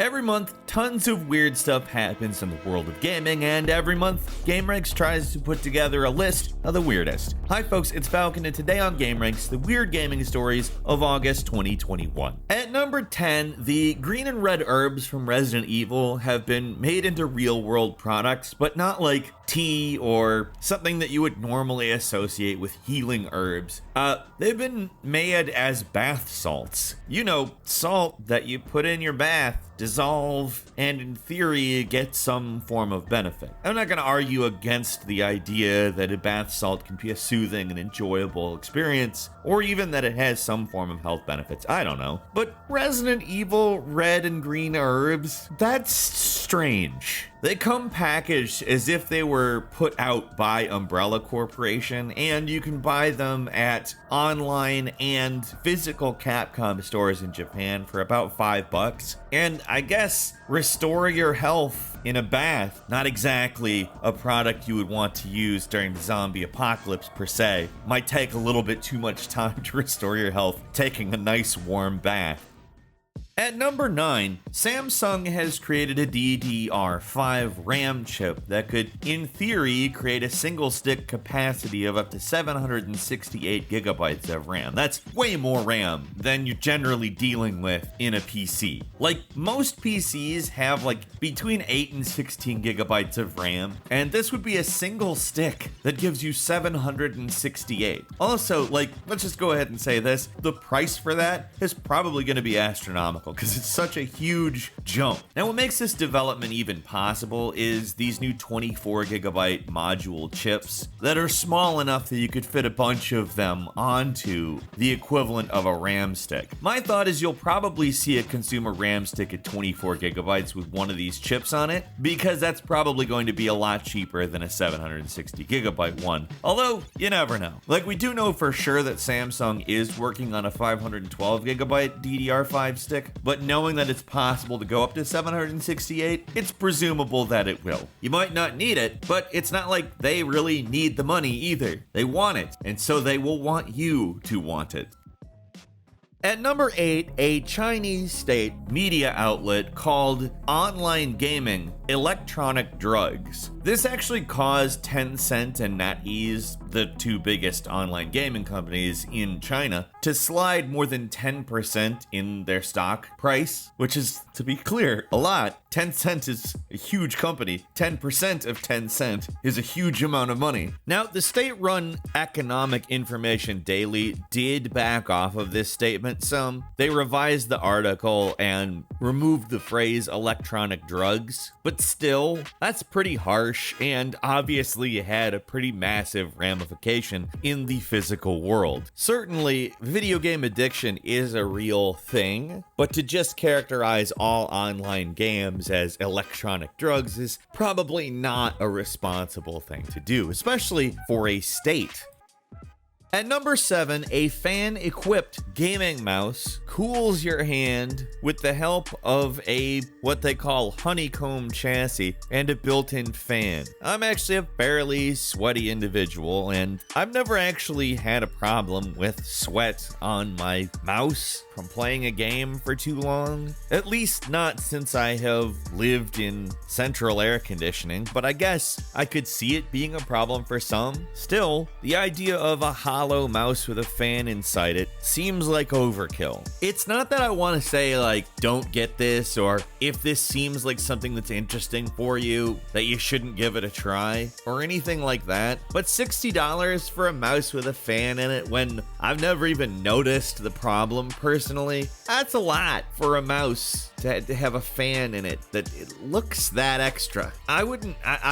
Every month, tons of weird stuff happens in the world of gaming, and every month, gameranx tries to put together a list of the weirdest. Hi folks, it's Falcon, and today on gameranx, the weird gaming stories of August 2021. At number 10, the green and red herbs from Resident Evil have been made into real-world products, but not like tea or something that you would normally associate with healing herbs. They've been made as bath salts. You know, salt that you put in your bath, dissolve, and in theory get some form of benefit. I'm not going to argue against the idea that a bath salt can be a soothing and enjoyable experience, or even that it has some form of health benefits. I don't know. But Resident Evil red and green herbs, that's strange. They come packaged as if they were put out by Umbrella Corporation, and you can buy them at online and physical Capcom stores in Japan for about $5. And I guess restore your health in a bath, not exactly a product you would want to use during the zombie apocalypse per se. Might take a little bit too much time to restore your health taking a nice warm bath. At number 9, Samsung has created a DDR5 RAM chip that could, in theory, create a single stick capacity of up to 768 gigabytes of RAM. That's way more RAM than you're generally dealing with in a PC. Like, most PCs have between 8 and 16 gigabytes of RAM, and this would be a single stick that gives you 768. Also, let's just go ahead and say this, the price for that is probably going to be astronomical, because it's such a huge jump. Now, what makes this development even possible is these new 24 gigabyte module chips that are small enough that you could fit a bunch of them onto the equivalent of a RAM stick. My thought is you'll probably see a consumer RAM stick at 24 gigabytes with one of these chips on it, because that's probably going to be a lot cheaper than a 760 gigabyte one. Although, you never know. We do know for sure that Samsung is working on a 512 gigabyte DDR5 stick, but knowing that it's possible to go up to 768, it's presumable that it will. You might not need it, but it's not like they really need the money either. They want it, and so they will want you to want it. At number 8, a Chinese state media outlet called Online Gaming Electronic Drugs. This actually caused Tencent and NetEase, the two biggest online gaming companies in China, to slide more than 10% in their stock price, which is, to be clear, a lot. Tencent is a huge company. 10% of Tencent is a huge amount of money. Now, the state-run Economic Information Daily did back off of this statement some. They revised the article and removed the phrase electronic drugs, but still, that's pretty harsh and obviously had a pretty massive ramification in the physical world. Certainly, video game addiction is a real thing, but to just characterize all online games as electronic drugs is probably not a responsible thing to do, especially for a state. At number 7, a fan-equipped gaming mouse cools your hand with the help of what they call honeycomb chassis and a built-in fan. I'm actually a fairly sweaty individual, and I've never actually had a problem with sweat on my mouse from playing a game for too long. At least not since I have lived in central air conditioning, but I guess I could see it being a problem for some. Still, the idea of a hollow mouse with a fan inside it seems like overkill. It's not that I want to say don't get this, or if this seems like something that's interesting for you, that you shouldn't give it a try, or anything like that, but $60 for a mouse with a fan in it when I've never even noticed the problem personally, that's a lot for a mouse to have a fan in it that it looks that extra. I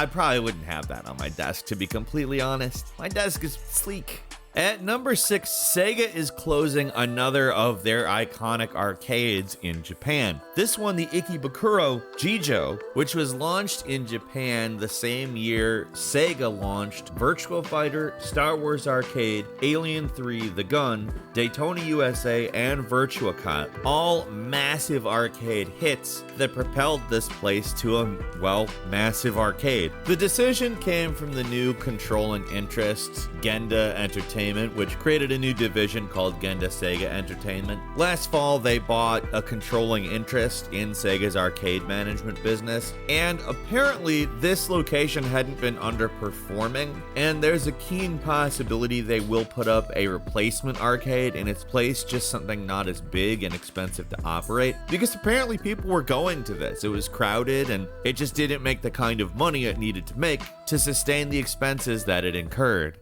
probably wouldn't have that on my desk, to be completely honest. My desk is sleek. At number 6, Sega is closing another of their iconic arcades in Japan. This one, the Ikebukuro Jijo, which was launched in Japan the same year Sega launched Virtua Fighter, Star Wars Arcade, Alien 3, The Gun, Daytona USA, and Virtua Cop. All massive arcade hits that propelled this place to a, massive arcade. The decision came from the new controlling interest, Genda Entertainment, Entertainment, which created a new division called Genda Sega Entertainment. Last fall, they bought a controlling interest in Sega's arcade management business, and apparently this location hadn't been underperforming, and there's a keen possibility they will put up a replacement arcade in its place, just something not as big and expensive to operate, because apparently people were going to this. It was crowded, and it just didn't make the kind of money it needed to make to sustain the expenses that it incurred.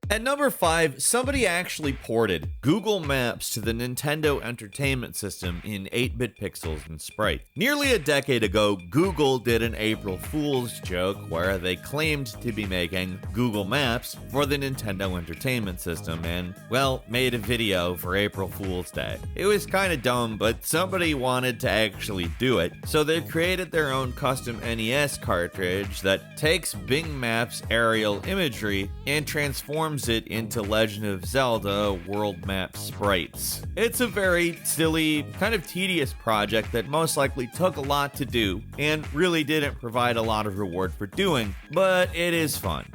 At number 5, somebody actually ported Google Maps to the Nintendo Entertainment System in 8-bit pixels and sprite. Nearly a decade ago, Google did an April Fool's joke where they claimed to be making Google Maps for the Nintendo Entertainment System and, well, made a video for April Fool's Day. It was kinda dumb, but somebody wanted to actually do it, so they created their own custom NES cartridge that takes Bing Maps aerial imagery and transforms it into Legend of Zelda world map sprites. It's a very silly, kind of tedious project that most likely took a lot to do and really didn't provide a lot of reward for doing, but it is fun.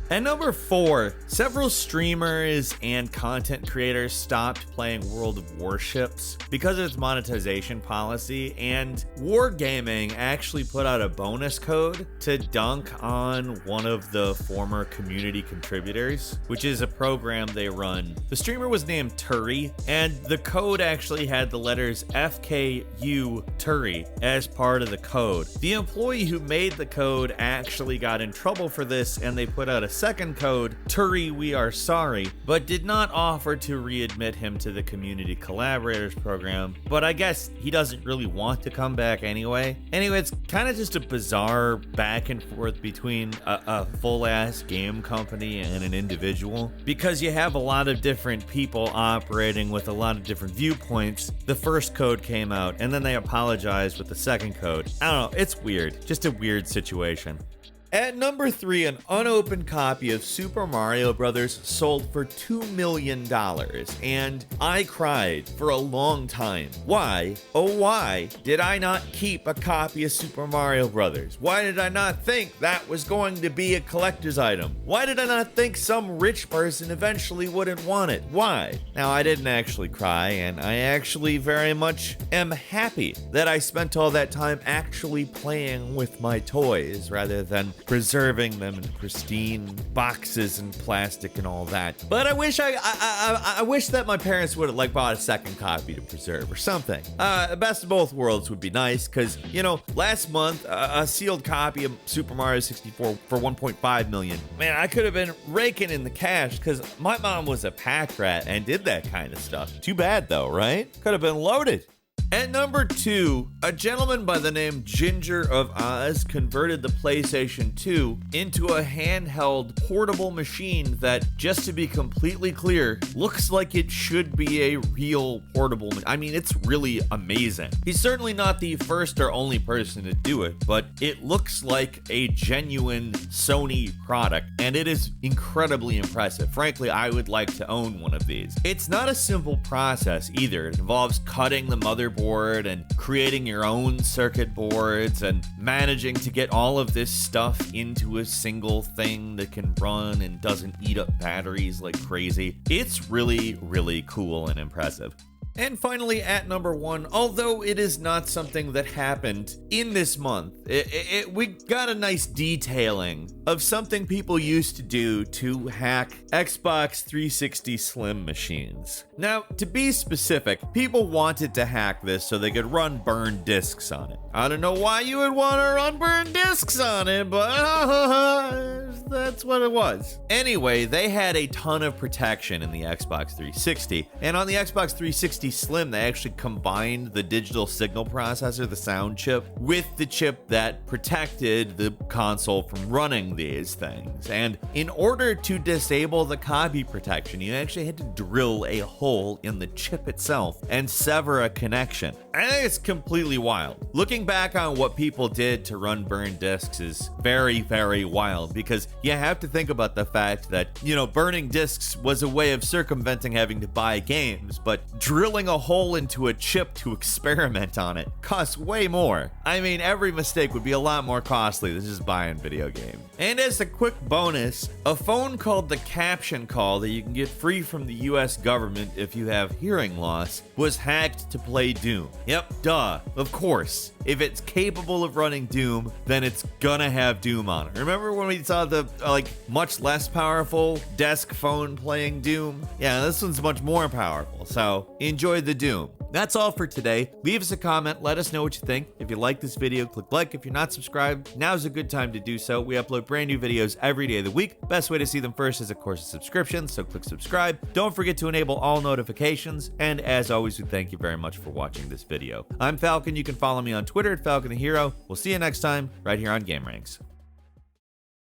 At number 4, several streamers and content creators stopped playing World of Warships because of its monetization policy, and Wargaming actually put out a bonus code to dunk on one of the former community contributors, which is a program they run. The streamer was named Turi, and the code actually had the letters FKU Turi as part of the code. The employee who made the code actually got in trouble for this, and they put out a second code, Turi We Are Sorry, but did not offer to readmit him to the Community Collaborators program, but I guess he doesn't really want to come back anyway. Anyway, it's kind of just a bizarre back and forth between a full-ass game company and an individual, because you have a lot of different people operating with a lot of different viewpoints. The first code came out, and then they apologized with the second code. I don't know, it's weird. Just a weird situation. At number 3, an unopened copy of Super Mario Bros. Sold for $2 million, and I cried for a long time. Why, oh why, did I not keep a copy of Super Mario Bros.? Why did I not think that was going to be a collector's item? Why did I not think some rich person eventually wouldn't want it? Why? Now, I didn't actually cry, and I actually very much am happy that I spent all that time actually playing with my toys rather than preserving them in pristine boxes and plastic and all that. But I wish I wish that my parents would have bought a second copy to preserve or something. Best of both worlds would be nice, because last month a sealed copy of Super Mario 64 for $1.5 million. Man, I could have been raking in the cash, because my mom was a pack rat and did that kind of stuff. Too bad though, right? Could have been loaded. At number 2, a gentleman by the name Ginger of Oz converted the PlayStation 2 into a handheld portable machine that, just to be completely clear, looks like it should be a real portable. I mean, it's really amazing. He's certainly not the first or only person to do it, but it looks like a genuine Sony product, and it is incredibly impressive. Frankly, I would like to own one of these. It's not a simple process either. It involves cutting the motherboard and creating your own circuit boards and managing to get all of this stuff into a single thing that can run and doesn't eat up batteries like crazy. It's really, really cool and impressive. And finally, at number 1, although it is not something that happened in this month, we got a nice detailing of something people used to do to hack Xbox 360 Slim machines. Now, to be specific, people wanted to hack this so they could run burned discs on it. I don't know why you would want to run burned discs on it, but that's what it was. Anyway, they had a ton of protection in the Xbox 360, and on the Xbox 360 Slim, they actually combined the digital signal processor, the sound chip, with the chip that protected the console from running these things. And in order to disable the copy protection, you actually had to drill a hole in the chip itself and sever a connection. I think it's completely wild. Looking back on what people did to run burned discs is very, very wild, because you have to think about the fact that, burning discs was a way of circumventing having to buy games, but drilling a hole into a chip to experiment on it costs way more. I mean, every mistake would be a lot more costly than just buying video games. And as a quick bonus, a phone called the Caption Call that you can get free from the US government if you have hearing loss was hacked to play Doom. Yep, duh, of course. If it's capable of running Doom, then it's gonna have Doom on it. Remember when we saw the, much less powerful desk phone playing Doom? Yeah, this one's much more powerful, so enjoy the Doom. That's all for today. Leave us a comment, let us know what you think. If you like this video, click like. If you're not subscribed, now's a good time to do so. We upload brand new videos every day of the week. Best way to see them first is, of course, a subscription, so click subscribe. Don't forget to enable all notifications, and as always, we thank you very much for watching this video. I'm Falcon. You can follow me on Twitter at Falcon the Hero. We'll see you next time, right here on gameranx.